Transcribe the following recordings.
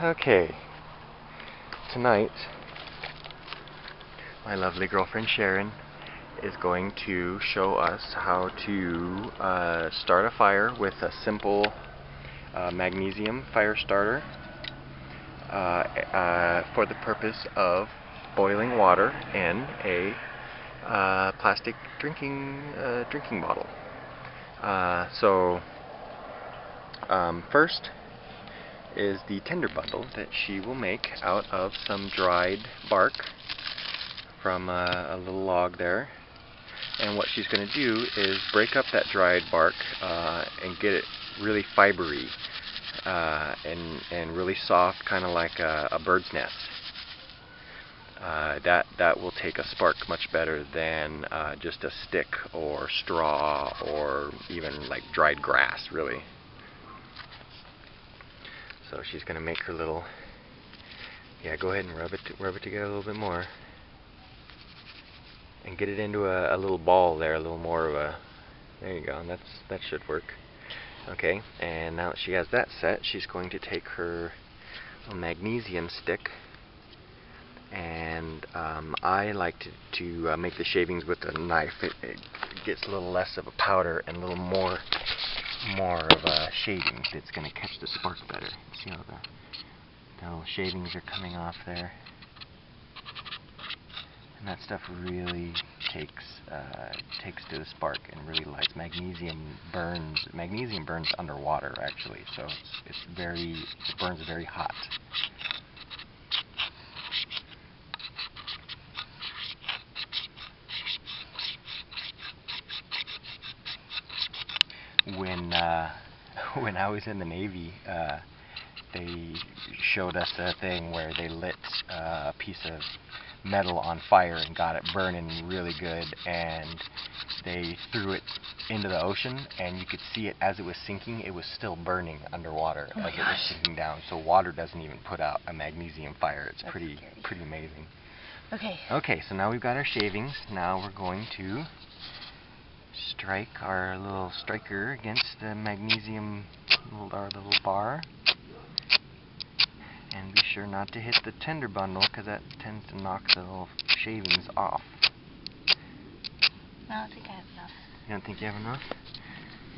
Okay, tonight my lovely girlfriend Sharon is going to show us how to start a fire with a simple magnesium fire starter for the purpose of boiling water in a plastic drinking bottle. First is the tinder bundle that she will make out of some dried bark from a little log there. And what she's going to do is break up that dried bark and get it really fibery and really soft, kind of like a bird's nest. That will take a spark much better than just a stick or straw or even like dried grass, really. So she's going to make her little, go ahead and rub it together a little bit more. And get it into a little ball there, a little more of a, there you go, and that should work. Okay, and now that she has that set, she's going to take her magnesium stick, and I like to make the shavings with a knife. It gets a little less of a powder and a little more of a shavings. It's going to catch the spark better. See how the little shavings are coming off there? And that stuff really takes to the spark and really lights. Magnesium burns underwater, actually, so it burns very hot. When I was in the Navy, they showed us a thing where they lit a piece of metal on fire and got it burning really good, and they threw it into the ocean, and you could see it as it was sinking. It was still burning underwater, like it was sinking down. So water doesn't even put out a magnesium fire. It's pretty amazing. Okay, so now we've got our shavings. Now we're going to strike our little striker against the magnesium, our little bar. And be sure not to hit the tinder bundle, because that tends to knock the little shavings off. I don't think I have enough. You don't think you have enough?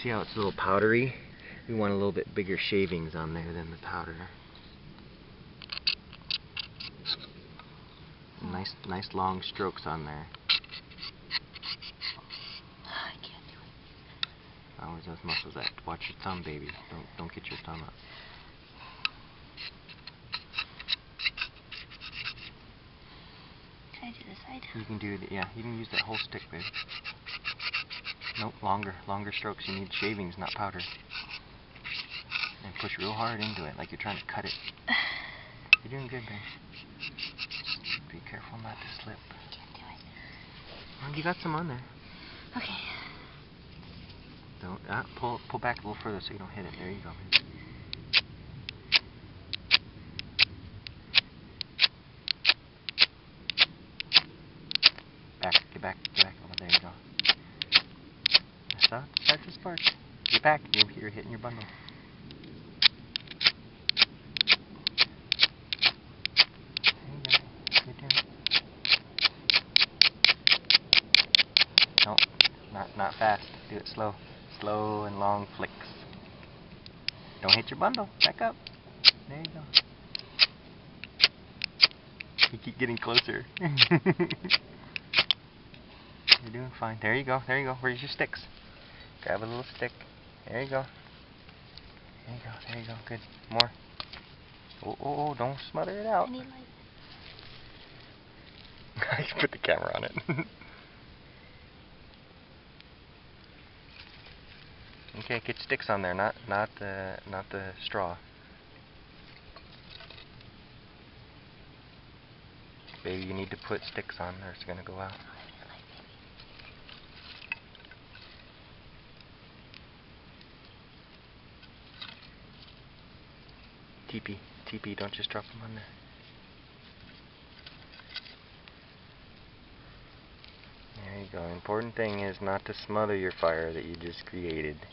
See how it's a little powdery? We want a little bit bigger shavings on there than the powder. Nice long strokes on there. I can't do it. Where's those muscles at? Watch your thumb, baby. Don't get your thumb up. Can I do this side? You can do it, yeah. You can use that whole stick, babe. Nope, longer strokes. You need shavings, not powder. And push real hard into it, like you're trying to cut it. You're doing good, babe. Be careful not to slip. I can't do it. Well, you got some on there. Okay. Don't pull back a little further so you don't hit it. There you go, babe. Get back. Oh, there you go. Start to spark. Get back. You're hitting your bundle. There you go. You're doing it. Nope. Not fast. Do it slow. Slow and long flicks. Don't hit your bundle. Back up. There you go. You keep getting closer. You're doing fine. There you go. Where's your sticks? Grab a little stick. There you go. Good. More. Oh, don't smother it out. I need light. I can put the camera on it. Okay, get sticks on there, not the straw. Baby, you need to put sticks on or it's gonna go out. TP, don't just drop them on there. There you go. Important thing is not to smother your fire that you just created.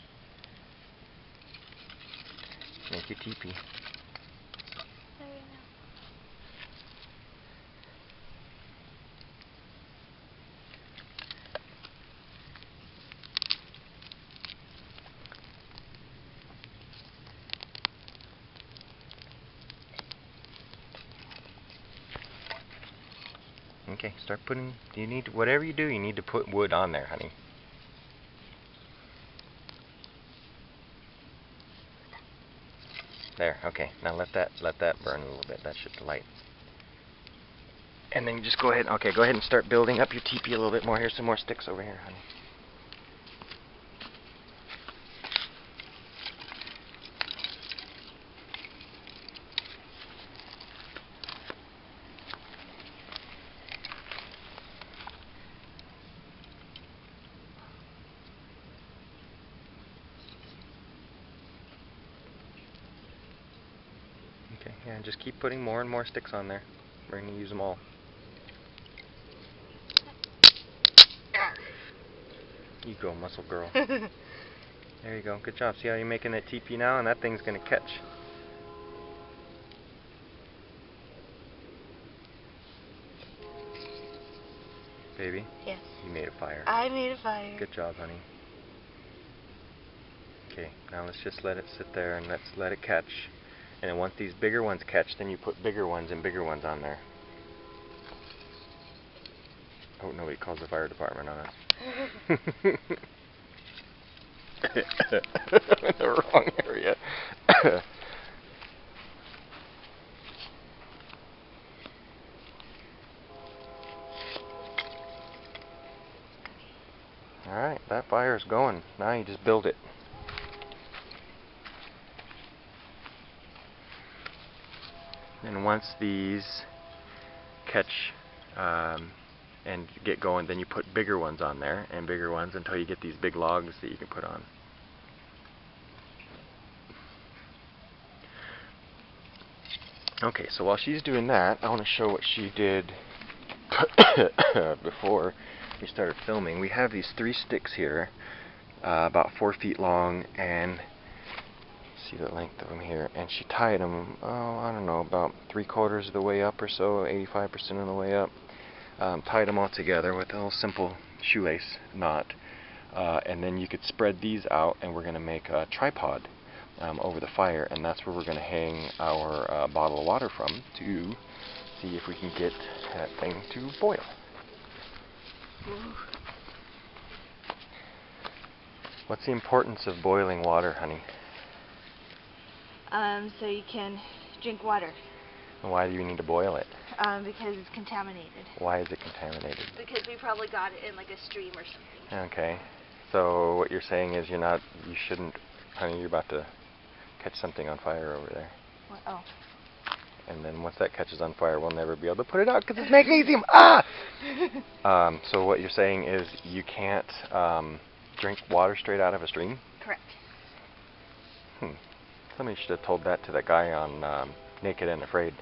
Make your teepee. Okay, start putting, whatever you do, you need to put wood on there, honey. There, okay, now let that burn a little bit. That should light. And then just go ahead, okay, go ahead and start building up your teepee a little bit more. Here's some more sticks over here, honey. Okay, yeah, just keep putting more and more sticks on there. We're going to use them all. You go, muscle girl. There you go. Good job. See how you're making that teepee now? And that thing's going to catch. Baby? Yes. You made a fire. I made a fire. Good job, honey. Okay, now let's just let it sit there and let's let it catch. And then once these bigger ones catch, then you put bigger ones and bigger ones on there. Oh, nobody calls the fire department on us. The wrong area. Alright, that fire's going. Now you just build it. And once these catch and get going, then you put bigger ones on there and bigger ones until you get these big logs that you can put on. Okay, so while she's doing that, I want to show what she did before we started filming. We have these 3 sticks here, about 4 feet long, and see the length of them here, and she tied them, I don't know, about 3/4 of the way up or so, 85% of the way up. Tied them all together with a little simple shoelace knot, and then you could spread these out, and we're going to make a tripod over the fire, and that's where we're going to hang our bottle of water from to see if we can get that thing to boil. What's the importance of boiling water, honey? So you can drink water. And why do you need to boil it? Because it's contaminated. Why is it contaminated? Because we probably got it in like a stream or something. Okay. So what you're saying is you shouldn't, honey, you're about to catch something on fire over there. What? Oh. And then once that catches on fire, we'll never be able to put it out because it's magnesium. Ah! So what you're saying is you can't drink water straight out of a stream? Correct. Somebody should have told that to that guy on Naked and Afraid.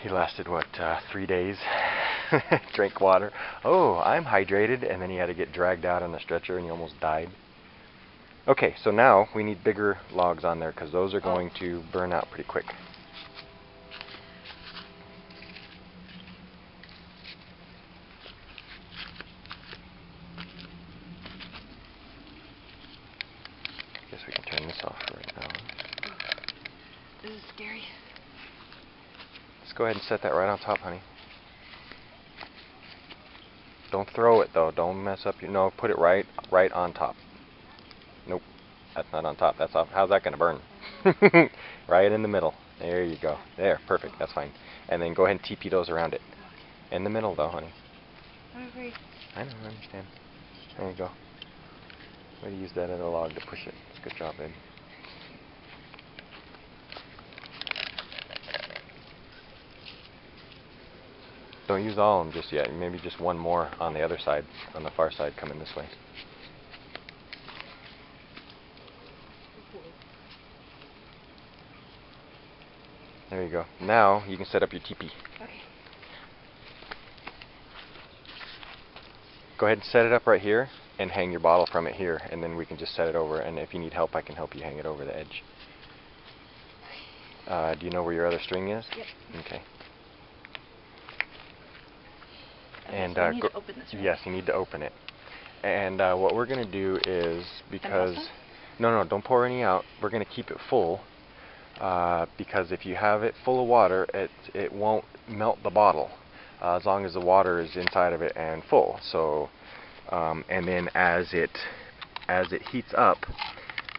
He lasted, what, 3 days? Drank water. Oh, I'm hydrated. And then he had to get dragged out on a stretcher and he almost died. Okay, so now we need bigger logs on there because those are going to burn out pretty quick. Guess we can turn this off for right now. This is scary. Let's go ahead and set that right on top, honey. Don't throw it though. Don't mess up your. No, put it right on top. Nope, that's not on top. That's off. How's that gonna burn? Right in the middle. There you go. There, perfect. That's fine. And then go ahead and TP those around it. In the middle though, honey. I'm afraid. I know. I understand. There you go. Way to use that other log to push it. It's a good job, babe. Don't use all of them just yet. Maybe just one more on the other side, on the far side, coming this way. There you go. Now you can set up your teepee. Okay. Go ahead and set it up right here and hang your bottle from it here, and then we can just set it over, and if you need help I can help you hang it over the edge. Do you know where your other string is? Yep. Okay. And so I need to open this, right? Yes, you need to open it. And what we're going to do is, because no, don't pour any out. We're going to keep it full because if you have it full of water, it won't melt the bottle. as long as the water is inside of it and full. So, and then as it heats up,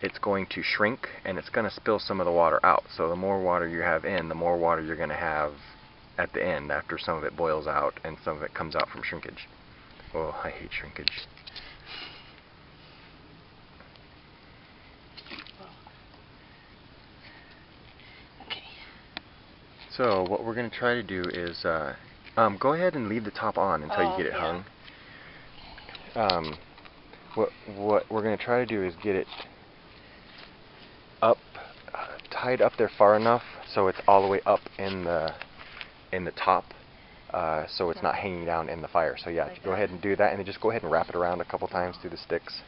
it's going to shrink and it's going to spill some of the water out. So the more water you have in, the more water you're going to have at the end after some of it boils out and some of it comes out from shrinkage. Oh, I hate shrinkage. Okay. So what we're going to try to do is go ahead and leave the top on until you get it hung. What we're going to try to do is get it up, tied up there far enough so it's all the way up in the top, so it's not hanging down in the fire. So yeah, go ahead and do that, and then just go ahead and wrap it around a couple times through the sticks.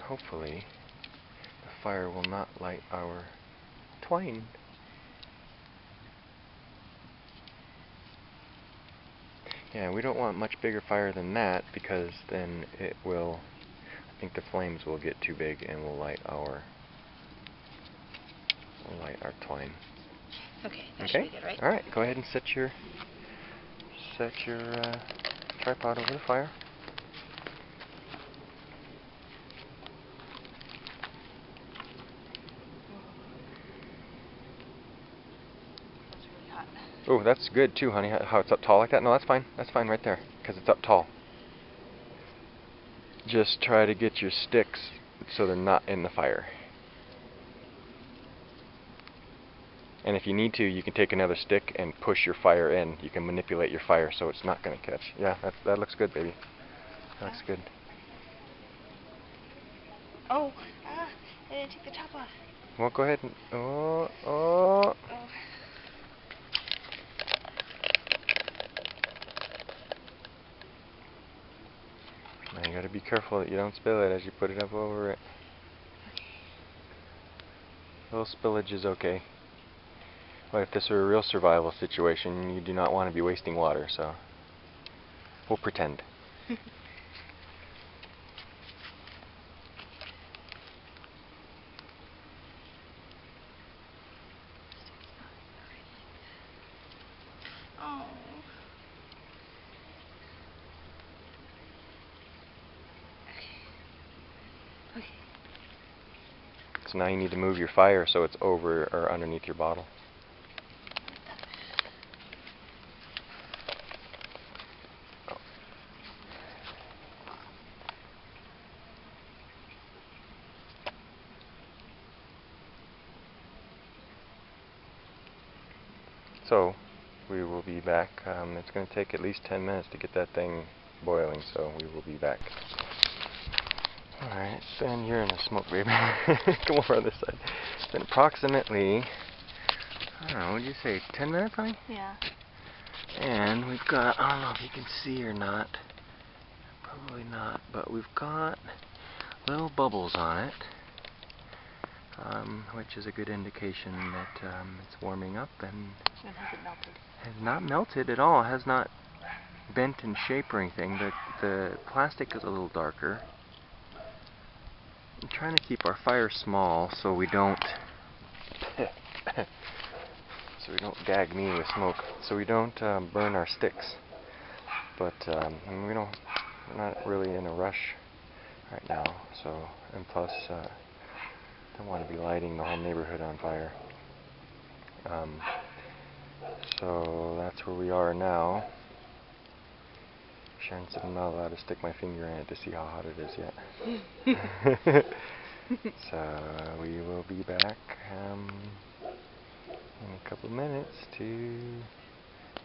Hopefully the fire will not light our twine. Yeah, we don't want much bigger fire than that because then it will, I think the flames will get too big and will light our twine. Okay, that should be good, right? All right, go ahead and set your tripod over the fire. That's really hot. Oh, that's good too, honey. How it's up tall like that? No, that's fine. That's fine right there, because it's up tall. Just try to get your sticks so they're not in the fire. And if you need to, you can take another stick and push your fire in. You can manipulate your fire so it's not going to catch. Yeah, that looks good, baby. That looks good. Oh, I didn't take the top off. Well, go ahead and... Oh. Now you got to be careful that you don't spill it as you put it up over it. A little spillage is okay. But if this were a real survival situation, you do not want to be wasting water, so we'll pretend. Oh. Okay. So now you need to move your fire so it's over or underneath your bottle. So we will be back. It's going to take at least 10 minutes to get that thing boiling, so we will be back. Alright, then you're in the smoke, baby. Come over on this side. It's been approximately, I don't know, what did you say, 10 minutes, honey? Yeah. And we've got, I don't know if you can see or not, probably not, but we've got little bubbles on it, which is a good indication that it's warming up and And has it melted? has not melted at all, has not bent in shape or anything, but the plastic is a little darker. I'm trying to keep our fire small so we don't gag me with smoke, so we don't burn our sticks. But we're not really in a rush right now. So, and plus, don't want to be lighting the whole neighborhood on fire. So that's where we are now. Sharon said I'm not allowed to stick my finger in it to see how hot it is yet. So we will be back in a couple of minutes to,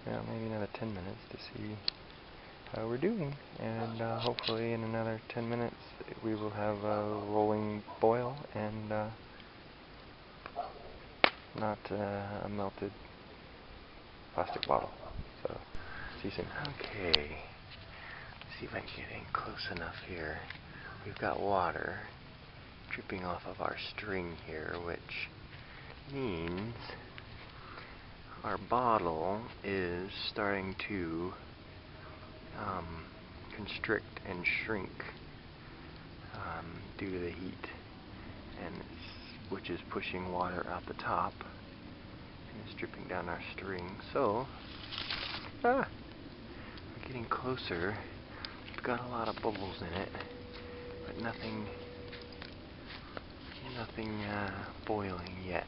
well, maybe another 10 minutes to see how we're doing. And hopefully in another 10 minutes we will have a rolling boil and not a melted plastic bottle. So, see you soon. Okay. See if I can get in close enough here. We've got water dripping off of our string here, which means our bottle is starting to constrict and shrink due to the heat, and which is pushing water out the top and it's dripping down our string. So we're getting closer. It's got a lot of bubbles in it, but nothing boiling yet.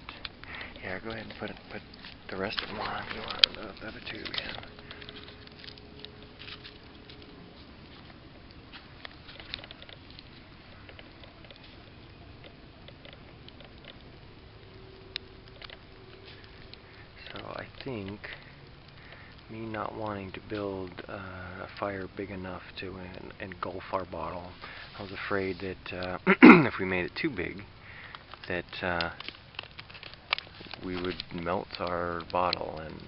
Yeah, go ahead and put the rest of them on. You want the other two? Yeah. So I think me not wanting to build a fire big enough to engulf our bottle, I was afraid that if we made it too big, that we would melt our bottle, and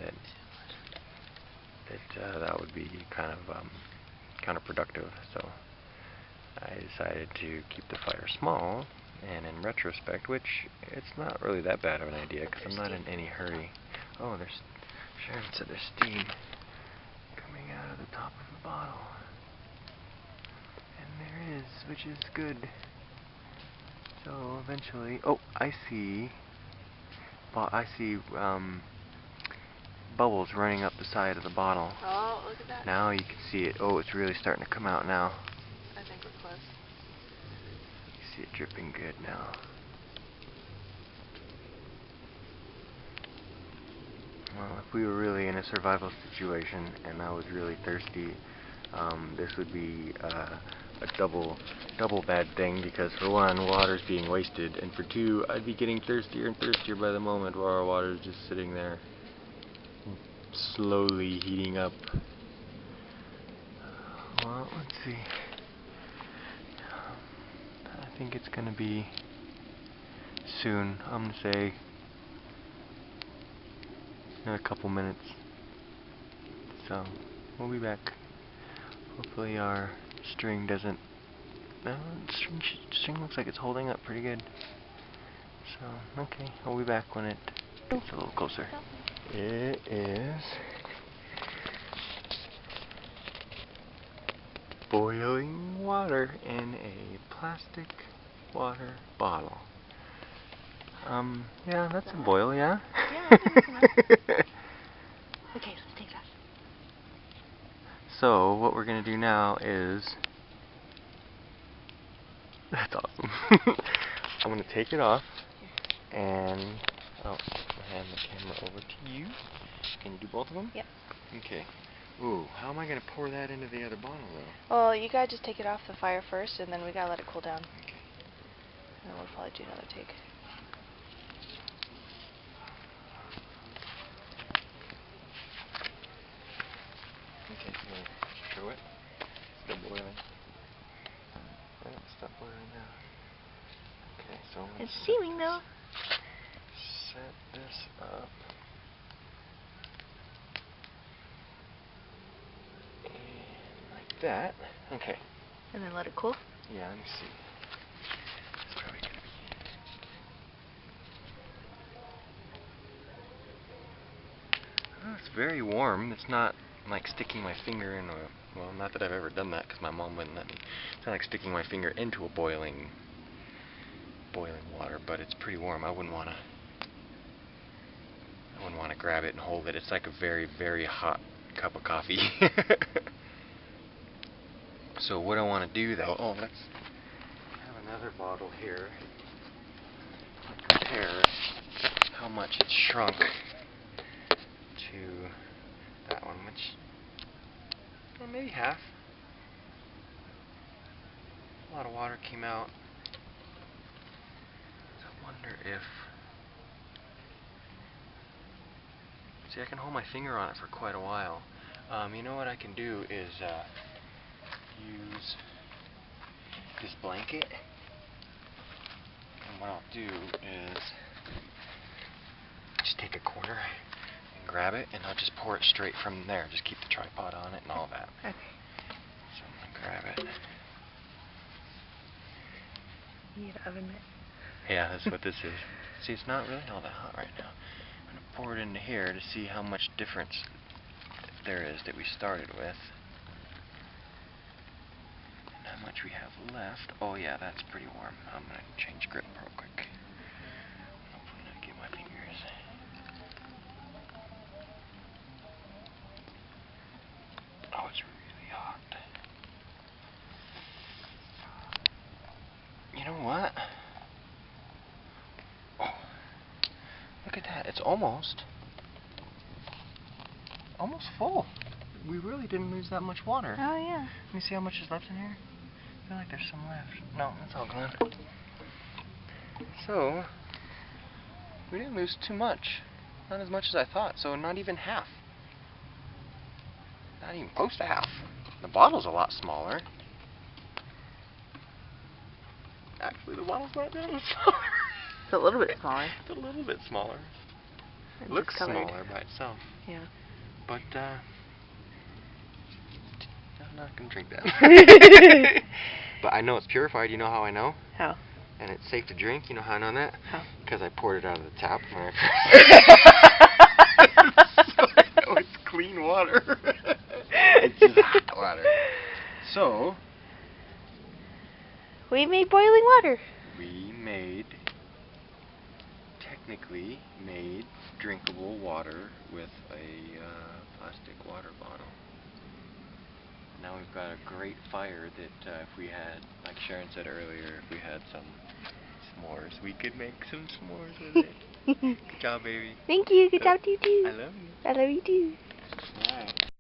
that would be kind of counterproductive. So I decided to keep the fire small, and in retrospect, which it's not really that bad of an idea because I'm not in any hurry. Oh, Sharon said there's steam coming out of the top of the bottle. And there is, which is good. So eventually, oh, I see bubbles running up the side of the bottle. Oh, look at that. Now you can see it. Oh, it's really starting to come out now. I think we're close. You see it dripping good now. Well, if we were really in a survival situation and I was really thirsty, this would be a double bad thing, because for one, water's being wasted, and for two, I'd be getting thirstier and thirstier by the moment while our water's just sitting there, slowly heating up. Well, let's see. I think it's gonna be soon. I'm gonna say in a couple minutes. So we'll be back. Hopefully our string doesn't. No, string looks like it's holding up pretty good. So okay, I'll be back when it gets a little closer. It is boiling water in a plastic water bottle. Yeah, that's a boil, yeah? Yeah, I think that's enough. Okay, let's take it off. So, what we're going to do now is... That's awesome. I'm going to take it off, and I'll hand the camera over to you. Can you do both of them? Yep. Okay. Ooh, how am I going to pour that into the other bottle, though? Well, you gotta just take it off the fire first, and then we gotta let it cool down. Okay. And then we'll probably do another take. Okay, so show it. Still boiling. Yeah, it's still boiling now. Okay, so It's steaming though. set this up. And like that. Okay. And then let it cool. Yeah, let me see. It's probably gonna be. Oh, it's very warm. It's not like sticking my finger in a. Well, not that I've ever done that because my mom wouldn't let me. It's not like sticking my finger into a boiling water, but it's pretty warm. I wouldn't wanna grab it and hold it. It's like a very, very hot cup of coffee. So what I want to do though, let's have another bottle here. Compare how much it's shrunk to that one, which maybe half. A lot of water came out. So I wonder if... See, I can hold my finger on it for quite a while. You know what I can do is use this blanket, and what I'll do is just take a corner and grab it, and I'll just pour it straight from there. Just keep the tripod on it and all that. Okay. So I'm gonna grab it. You need an oven mitt. Yeah, that's what this is. See, it's not really all that hot right now. I'm gonna pour it into here to see how much difference there is that we started with. And how much we have left. Oh yeah, that's pretty warm. I'm going to change grip real quick. Hopefully not get my fingers. Oh, it's really hot. You know what? Oh, look at that. It's almost full. We really didn't lose that much water. Oh, yeah. Let me see how much is left in here. I feel like there's some left. No, that's all gone. So, we didn't lose too much. Not as much as I thought. So, not even half. Not even close to half. The bottle's a lot smaller. Actually, the bottle's not that much smaller. It's a little bit smaller. It's a little bit smaller. It's Looks just colored. smaller by itself. Yeah. But, I'm not going to drink that. But I know it's purified. You know how I know? How? And it's safe to drink. You know how I know that? How? Because I poured it out of the tap when I first. So I know it's clean water. It's just hot water. So, We made boiling water. we technically made drinkable water with a plastic water bottle. Now we've got a great fire that if we had, like Sharon said earlier, if we had some s'mores, we could make some s'mores with it. Good job, baby. Thank you. Good job to you, too. I love you. I love you, too.